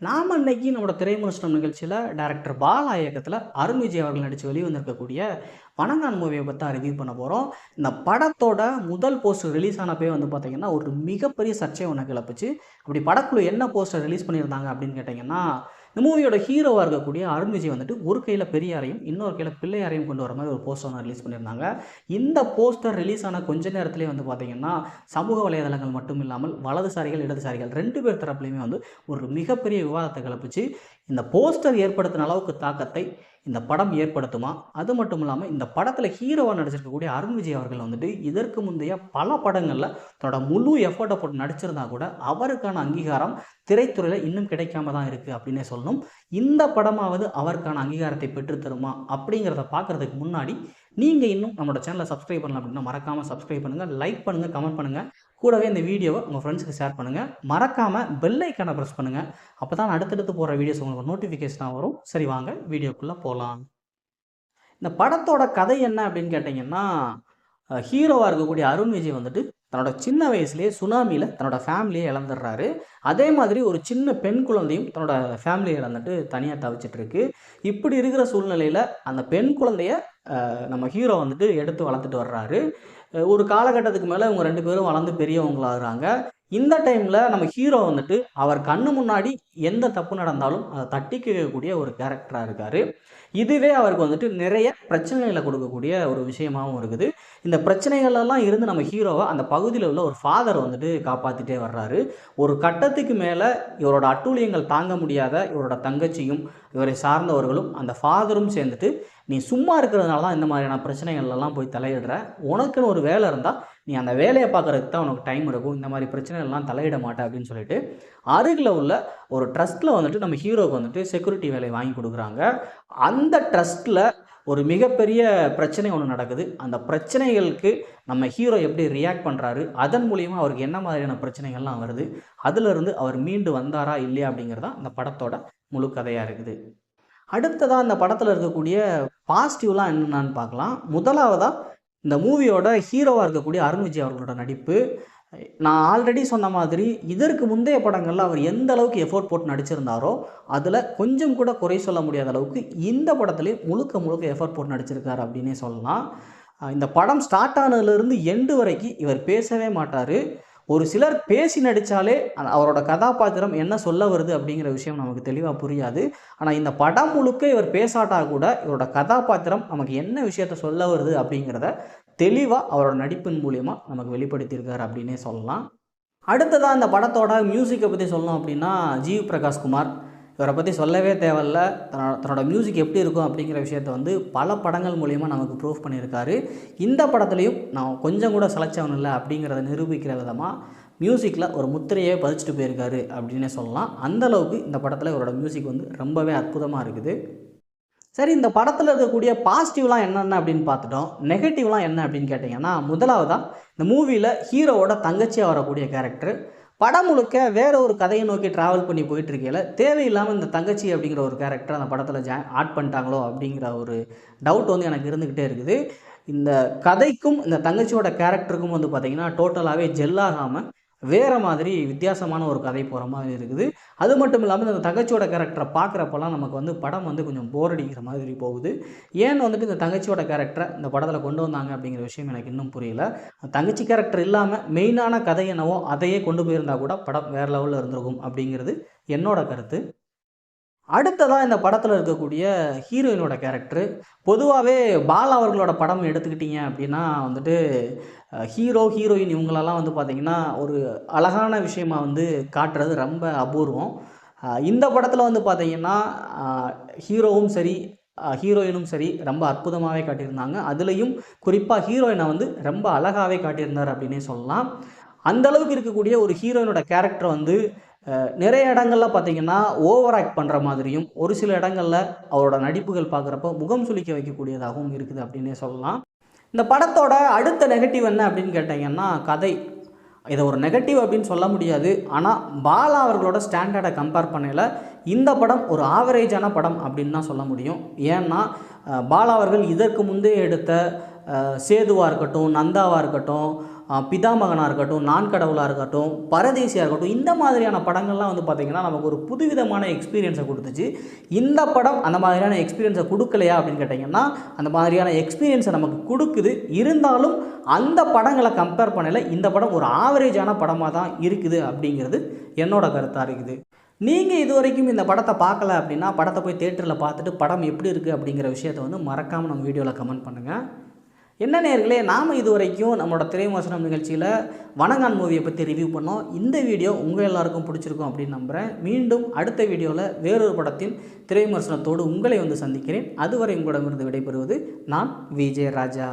நாம இன்னைக்கு நம்மளோட திரைவிமர்சனம் நிகழ்ச்சியில டைரக்டர் பாலா இயக்கத்துல அருண் விஜய் அவர்கள் நடிச்சு வெளிவந்திருக்கக்கூடிய வணங்கான் மூவியை பத்தி தான் ரிவ்யூ பண்ண போறோம். இந்த படத்தோட முதல் போஸ்டர் ரிலீஸ் ஆனப்பவே வந்து பார்த்தீங்கன்னா, ஒரு மிகப்பெரிய சர்ச்சைய ஒண்ணு கிளப்புச்சு. அப்படி படக்குழு என்ன போஸ்டர் ரிலீஸ் பண்ணியிருந்தாங்க அப்படின்னு கேட்டீங்கன்னா, இந்த மூவியோட ஹீரோவா இருக்கக்கூடிய அருண் விஜய் வந்துட்டு ஒரு கையில பெரியாரையும், இன்னொரு கையில பிள்ளையாரையும் கொண்டு வர மாரி ஒரு போஸ்டர் ஒண்ணு ரிலீஸ் பண்ணியிருந்தாங்க. இந்த போஸ்டர் ரிலீஸ் ஆன கொஞ்ச நேரத்திலேயே வந்து பார்த்தீங்கன்னா, சமூக வலைதளங்கள் மட்டும் இல்லாமல் வலதுசாரிகள், இடதுசாரிகள் 2 பேர் தரப்புலயுமே வந்து ஒரு மிகப்பெரிய விவாதத்தை கிளப்புச்சு. இந்த போஸ்டர் ஏற்படுத்தின அளவுக்கு தாக்கத்தை இந்த படம் ஏற்படுத்துமா? அது மட்டும் இல்லாம இந்த படத்துல ஹீரோவா நடிச்சிருக்கக்கூடிய அருண் விஜய் அவர்கள் வந்துட்டு இதற்கு முந்தைய பல படங்கள்ல தன்னோட முழு எஃபோர்ட்ட போட்டு நடிச்சிருந்தா கூட, அவருக்கான அங்கீகாரம் திரைத்துறையில இன்னும் கிடைக்காம தான் இருக்கு அப்படின்னே சொல்லணும். இந்த படமாவது அவருக்கான அங்கீகாரத்தை பெற்று தருமா? அப்படிங்கிறத பார்க்கறதுக்கு முன்னாடி, நீங்க இன்னும் நம்மளோட சேனலை சப்ஸ்கிரைப் பண்ணல அப்படின்னா மறக்காம சப்ஸ்கிரைப் பண்ணுங்க, லைக் பண்ணுங்க, கமெண்ட் பண்ணுங்க. கூடவே இந்த வீடியோவை உங்க ஃப்ரெண்ட்ஸ்க்கு ஷேர் பண்ணுங்க. மறக்காம பெல் ஐக்கான பிரஸ் பண்ணுங்க. அப்பதான் அடுத்தடுத்து போற வீடியோஸ் உங்களுக்கு நோட்டிஃபிகேஷனா வரும். சரி வாங்க வீடியோக்குள்ள போலாம். இந்த படத்தோட கதை என்ன அப்படின்னு கேட்டீங்கன்னா, ஹீரோவா இருக்கக்கூடிய அருண் விஜய் வந்துட்டு தன்னோட சின்ன வயசுலயே சுனாமில தன்னோட ஃபேமிலிய இழந்துடுறாரு. அதே மாதிரி ஒரு சின்ன பெண் குழந்தையும் தன்னோட ஃபேமிலிய இழந்துட்டு தனியா தவிச்சிட்டு இருக்கு. இப்படி இருக்கிற சூழ்நிலையில அந்த பெண் குழந்தைய நம்ம ஹீரோ வந்துட்டு எடுத்து வளர்த்துட்டு வர்றாரு. ஒரு காலகட்டத்துக்கு மேல இவங்க 2 பேரும் வளர்ந்து பெரியவங்களாகுறாங்க. இந்த டைம்ல நம்ம ஹீரோ வந்துட்டு அவர் கண்ணு முன்னாடி எந்த தப்பு நடந்தாலும் அத தட்டி கேட்கக்கூடிய ஒரு கேரக்டரா இருக்காரு. இதுவே அவருக்கு வந்துட்டு நிறைய பிரச்சனைகள கொடுக்கக்கூடிய ஒரு விஷயமாவும் இருக்குது. இந்த பிரச்சனைகள் எல்லாம் இருந்து நம்ம ஹீரோவ அந்த பகுதியில உள்ள ஒரு ஃபாதர் வந்துட்டு காப்பாத்திட்டே வர்றாரு. ஒரு கட்டத்துக்கு மேல இவரோட அட்டூழியங்கள் தாங்க முடியாத இவரோட தங்கச்சியும், இவரை சார்ந்தவர்களும், அந்த ஃபாதரும் சேர்ந்துட்டு, "நீ சும்மா இருக்கிறதுனால தான் இந்த மாதிரியான பிரச்சனைகள்லாம் போய் தலையிடுற. உனக்குன்னு ஒரு வேலை இருந்தா, நீ அந்த வேலைய பார்க்கறதுக்கு தான் உனக்கு டைம் இருக்கும். இந்த மாதிரி பிரச்சனைகள்லாம் தலையிட மாட்ட" அப்படின்னு சொல்லிட்டு, அருகில உள்ள ஒரு ட்ரஸ்ட்ல வந்துட்டு நம்ம ஹீரோவுக்கு வந்துட்டு செக்யூரிட்டி வேலை வாங்கி குடுக்குறாங்க. அந்த ட்ரஸ்ட்ல ஒரு மிகப்பெரிய பிரச்சனை ஒண்ணு நடக்குது. அந்த பிரச்சனைகளுக்கு நம்ம ஹீரோ எப்படி ரியாக்ட் பண்றாரு? அதன் மூலியமா அவருக்கு என்ன மாதிரியான பிரச்சனைகள்லாம் வருது? அதிலிருந்து அவர் மீண்டு வந்தாரா? இல்லையா? அப்படிங்கிறது தான் இந்த படத்தோட முழு கதையா இருக்குது. அடுத்ததா இந்த படத்துல இருக்கக்கூடிய பாசிட்டிவ்லாம் என்னென்னன்னு பார்க்கலாம். முதலாவதா இந்த மூவியோட ஹீரோவா இருக்கக்கூடிய அருண் விஜய் அவர்களோட நடிப்பு. நான் ஆல்ரெடி சொன்ன மாதிரி இதற்கு முந்தைய படங்கள்ல அவர் எந்த அளவுக்கு எஃபோர்ட் போட்டு நடிச்சிருந்தாரோ, அதுல கொஞ்சம் கூட குறை சொல்ல முடியாத அளவுக்கு இந்த படத்திலேயும் முழுக்க முழுக்க எஃபோர்ட் போட்டு நடிச்சிருக்காரு அப்படின்னே சொல்லலாம். இந்த படம் ஸ்டார்ட் ஆனதுலேருந்து எண்டு வரைக்கும் இவர் பேசவே மாட்டாரு. ஒரு சிலர் பேசி நடிச்சாலே அவரோட கதாபாத்திரம் என்ன சொல்ல வருது அப்படிங்கிற விஷயம் நமக்கு தெளிவா புரியாது. ஆனா இந்த படம் முழுக்க இவர் பேசாட்டா கூட, இவரோட கதாபாத்திரம் நமக்கு என்ன விஷயத்த சொல்ல வருது அப்படிங்கிறத தெளிவா அவரோட நடிப்பின் மூலியமா நமக்கு வெளிப்படுத்தியிருக்காரு அப்படின்னே சொல்லலாம். அடுத்ததா இந்த படத்தோட மியூசிக்க பத்தி சொல்லணும் அப்படின்னா, ஜிவி பிரகாஷ் குமார். இவர பத்தி சொல்லவே தேவையில்ல. தன்னோட மியூசிக் எப்படி இருக்கும் அப்படிங்கிற விஷயத்த வந்து பல படங்கள் மூலியமா நமக்கு ப்ரூஃப் பண்ணியிருக்காரு. இந்த படத்துலயும் நான் கொஞ்சம் கூட சளைச்சவன் இல்ல அப்படிங்கிறத நிரூபிக்கிற விதமா, மியூசிக்ல ஒரு முத்திரையே பதிச்சுட்டு போயிருக்காரு அப்படின்னே சொல்லலாம். அந்த அளவுக்கு இந்த படத்துல இவரோட மியூசிக் வந்து ரொம்பவே அற்புதமா இருக்குது. சரி, இந்த படத்துல இருக்கக்கூடிய பாசிட்டிவ்லாம் என்னென்ன அப்படின்னு பார்த்துட்டோம். நெகட்டிவ்லாம் என்ன அப்படின்னு கேட்டீங்கன்னா, முதலாவதா இந்த மூவில ஹீரோவோட தங்கச்சியா வரக்கூடிய கேரக்டர். படம் முழுக்க வேற ஒரு கதையை நோக்கி டிராவல் பண்ணி போயிட்டு இருக்கையில, தேவையில்லாம இந்த தங்கச்சி அப்படிங்கிற ஒரு கேரக்டர் அந்த படத்துல ஆட் பண்ணிட்டாங்களோ அப்படிங்கிற ஒரு டவுட் வந்து எனக்கு இருந்துகிட்டே இருக்குது. இந்த கதைக்கும் இந்த தங்கச்சியோட கேரக்டருக்கும் வந்து பார்த்தீங்கன்னா, டோட்டலாவே ஜெல் ஆகாம வேற மாதிரி வித்தியாசமான ஒரு கதை போற மாதிரி இருக்குது. அது மட்டும் இல்லாம இந்த தங்கச்சியோட கேரக்டர பார்க்குறப்பலாம் நமக்கு வந்து படம் வந்து கொஞ்சம் போர் அடிக்கிற மாதிரி போகுது. ஏன் வந்துட்டு இந்த தங்கச்சியோட கேரக்டர இந்த படத்துல கொண்டு வந்தாங்க அப்படிங்கிற விஷயம் எனக்கு இன்னும் புரியல. தங்கச்சி கேரக்டர் இல்லாம மெயினான கதை என்னவோ அதையே கொண்டு போயிருந்தா கூட படம் வேற லெவல்ல இருந்திருக்கும் அப்படிங்கிறது என்னோட கருத்து. அடுத்ததா இந்த படத்துல இருக்கக்கூடிய ஹீரோயினோட கேரக்டரு. பொதுவாவே பாலா அவர்களோட படம் எடுத்துக்கிட்டீங்க அப்படின்னா வந்துட்டு, ஹீரோ, ஹீரோயின் இவங்களெல்லாம் வந்து பார்த்தீங்கன்னா, ஒரு அழகான விஷயமா வந்து காட்டுறது ரொம்ப அபூர்வம். இந்த படத்துல வந்து பார்த்தீங்கன்னா, அ ஹீரோவும் சரி, ஹீரோயினும் சரி ரொம்ப அற்புதமாவே காட்டியிருந்தாங்க. அதுலயும் குறிப்பா ஹீரோயின வந்து ரொம்ப அழகாவே காட்டியிருந்தார் அப்படின்னே சொல்லலாம். அந்த அளவுக்கு இருக்கக்கூடிய ஒரு ஹீரோயினோட கேரக்டர் வந்து நிறைய இடங்கள்ல பார்த்தீங்கன்னா, ஓவர் ஆக்ட் பண்ற மாதிரியும், ஒரு சில இடங்கள்ல அவரோட நடிப்புகள் பார்க்குறப்போ முகம் சுளிக்க வைக்கக்கூடியதாகவும் இருக்குது அப்படின்னே சொல்லலாம். இந்த படத்தோட அடுத்த நெகட்டிவ் என்ன அப்படின்னு கேட்டீங்கன்னா, கதை. இத ஒரு நெகட்டிவ் அப்படின்னு சொல்ல முடியாது. ஆனா, பாலா அவர்களோட ஸ்டாண்டர்ட கம்பேர் பண்ணையில, இந்த படம் ஒரு ஆவரேஜான படம் அப்படின்னு தான் சொல்ல முடியும். ஏன்னா, பாலா அவர்கள் இதற்கு முந்தைய எடுத்த சேதுவா இருக்கட்டும், நந்தாவா இருக்கட்டும், பிதாமகனாக இருக்கட்டும், நான் கடவுளாக இருக்கட்டும், பரதேசியாக இருக்கட்டும், இந்த மாதிரியான படங்கள்லாம் வந்து பார்த்திங்கன்னா நமக்கு ஒரு புதுவிதமான எக்ஸ்பீரியன்ஸை கொடுத்துச்சு. இந்த படம் அந்த மாதிரியான எக்ஸ்பீரியன்ஸை கொடுக்கலையா அப்படின்னு கேட்டிங்கன்னா, அந்த மாதிரியான எக்ஸ்பீரியன்ஸை நமக்கு கொடுக்குது. இருந்தாலும் அந்த படங்களை கம்பேர் பண்ணல இந்த படம் ஒரு ஆவரேஜான படமாக தான் இருக்குது அப்படிங்கிறது என்னோட கருத்தாக இருக்குது. நீங்கள் இது வரைக்கும் இந்த படத்தை பார்க்கல அப்படின்னா, படத்தை போய் தியேட்டரில் பார்த்துட்டு படம் எப்படி இருக்குது அப்படிங்கிற விஷயத்தை வந்து மறக்காமல் நம்ம வீடியோவில் கமெண்ட் பண்ணுங்கள். என்ன நேயர்களே, நாம் இது வரைக்கும் நம்மளோட திரை விமர்சனம் நிகழ்ச்சியில் வணங்கான் மூவியை பற்றி ரிவ்யூ பண்ணோம். இந்த வீடியோ உங்கள் எல்லாருக்கும் பிடிச்சிருக்கும் அப்படின்னு நம்புகிறேன். மீண்டும் அடுத்த வீடியோவில் வேறொரு படத்தின் திரை விமர்சனத்தோடு உங்களை வந்து சந்திக்கிறேன். அதுவரை உங்களிடமிருந்து விடைபெறுவது நான் விஜய் ராஜா.